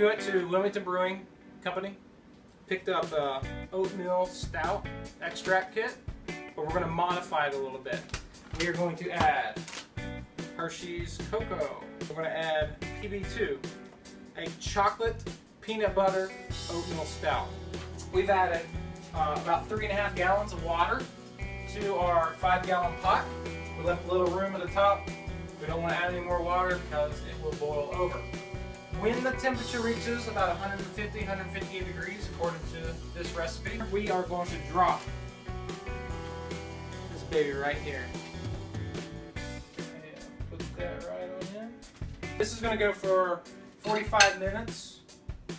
We went to Wilmington Brewing Company, picked up Oatmeal Stout extract kit, but we're going to modify it a little bit. We are going to add Hershey's Cocoa. We're going to add PB2, a chocolate peanut butter oatmeal stout. We've added about 3.5 gallons of water to our 5-gallon pot. We left a little room at the top. We don't want to add any more water because it will boil over. When the temperature reaches about 150, 158 degrees, according to this recipe, we are going to drop this baby right here. And put that right on in. This is going to go for 45 minutes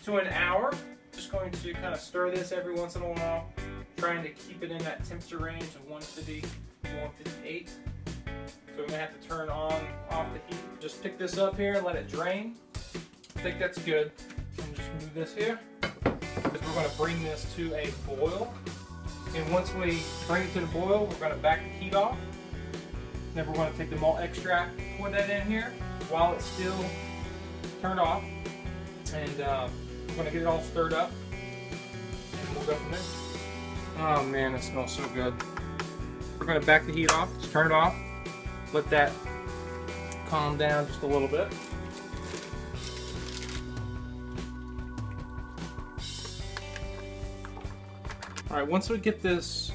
to an hour. Just going to kind of stir this every once in a while, trying to keep it in that temperature range of 150 to 158. So we're going to have to turn off the heat. Just pick this up here and let it drain. I think that's good. And just move this here, because we're going to bring this to a boil. And once we bring it to the boil, we're going to back the heat off. Then we're going to take the malt extract, pour that in here while it's still turned off. And we're going to get it all stirred up. And we'll go from there. Oh man, it smells so good. We're going to back the heat off, just turn it off. Let that calm down just a little bit. All right, once we get this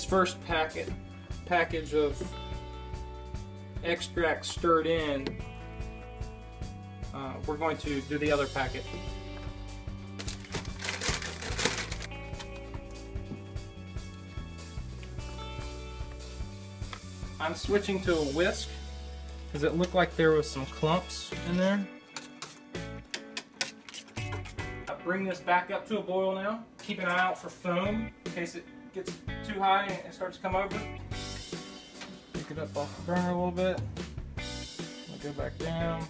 first package of extract stirred in, we're going to do the other packet. I'm switching to a whisk because it looked like there was some clumps in there. I bring this back up to a boil now. Keep an eye out for foam in case it gets too high and it starts to come over. Pick it up off the burner a little bit. I'll go back down.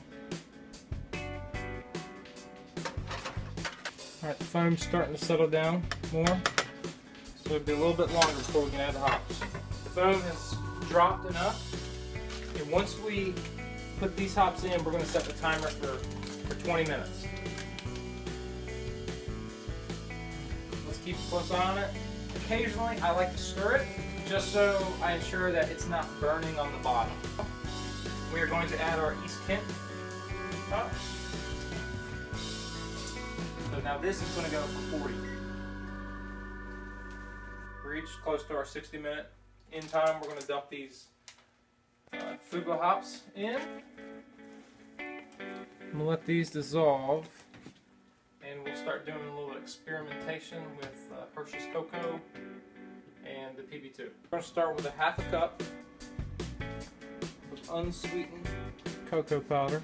Alright, the foam's starting to settle down more. So it'll be a little bit longer before we can add the hops. The foam has dropped enough. And once we put these hops in, we're going to set the timer for 20 minutes. Let's keep a close eye on it. Occasionally, I like to stir it just so I ensure that it's not burning on the bottom. We are going to add our East Kent hops. So now this is going to go for 40. We reached close to our 60-minute in time. We're going to dump these Fugo hops in. I'm going to let these dissolve, and we'll start doing a little experimentation with Hershey's Cocoa and the PB2. We're going to start with a 1/2 cup of unsweetened cocoa powder.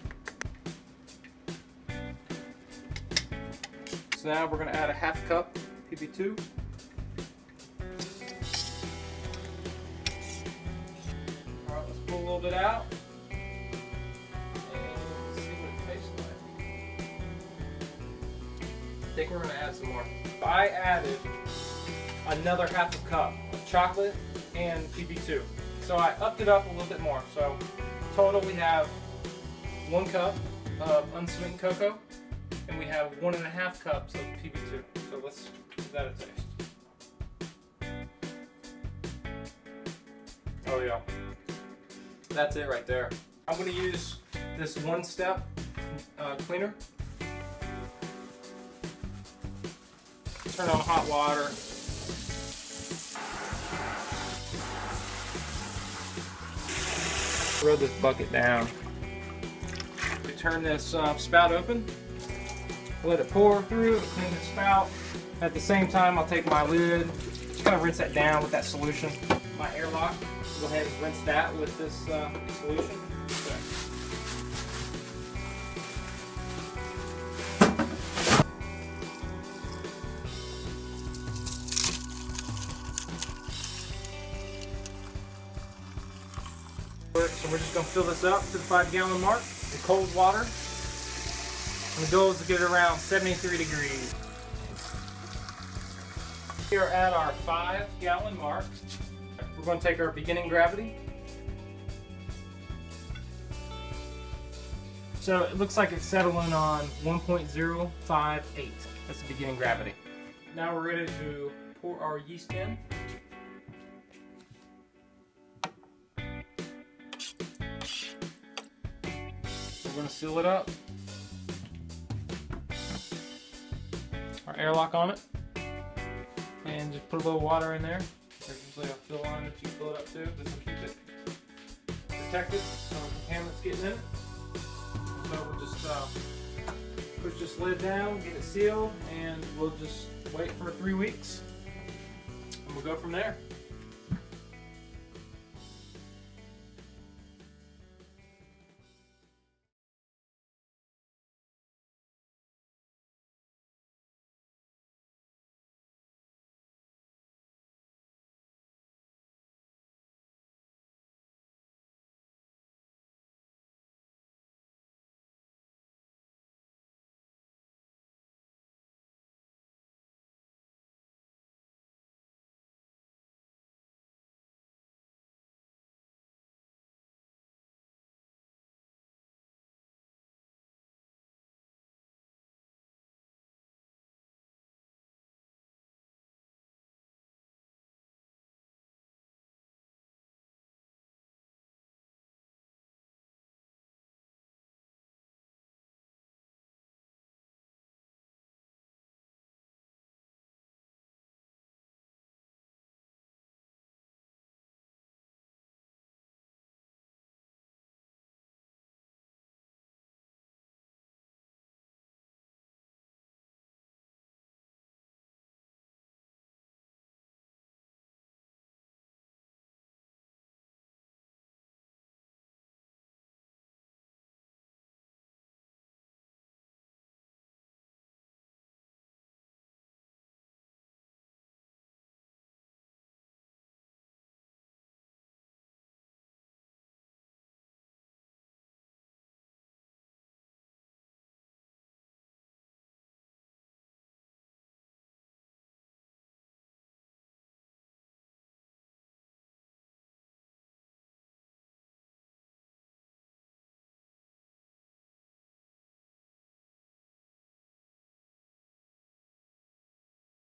So now we're going to add a 1/2 cup PB2. Alright, let's pull a little bit out and see what it tastes like. I think we're going to add some more. I added another 1/2 cup of chocolate and PB2. So I upped it up a little bit more. So total we have 1 cup of unsweetened cocoa. And we have 1.5 cups of PB2. So let's give that a taste. Oh yeah. That's it right there. I'm going to use this 1-step cleaner. Turn on hot water. Throw this bucket down. We turn this spout open. Let it pour through to clean the spout. At the same time, I'll take my lid, just kind of rinse that down with that solution. My airlock, go ahead and rinse that with this solution. Okay. So we're just going to fill this up to the 5-gallon mark in cold water. And the goal is to get it around 73 degrees. We are at our 5-gallon mark. We're going to take our beginning gravity, So it looks like it's settling on 1.058. That's the beginning gravity. Now we're ready to pour our yeast in. We're going to seal it up. Our airlock on it. And just put a little water in there. There's usually a fill line that you fill it up to. This will keep it protected so no contaminants getting in it. So we'll just push this lid down, get it sealed, and we'll just wait for 3 weeks. And we'll go from there.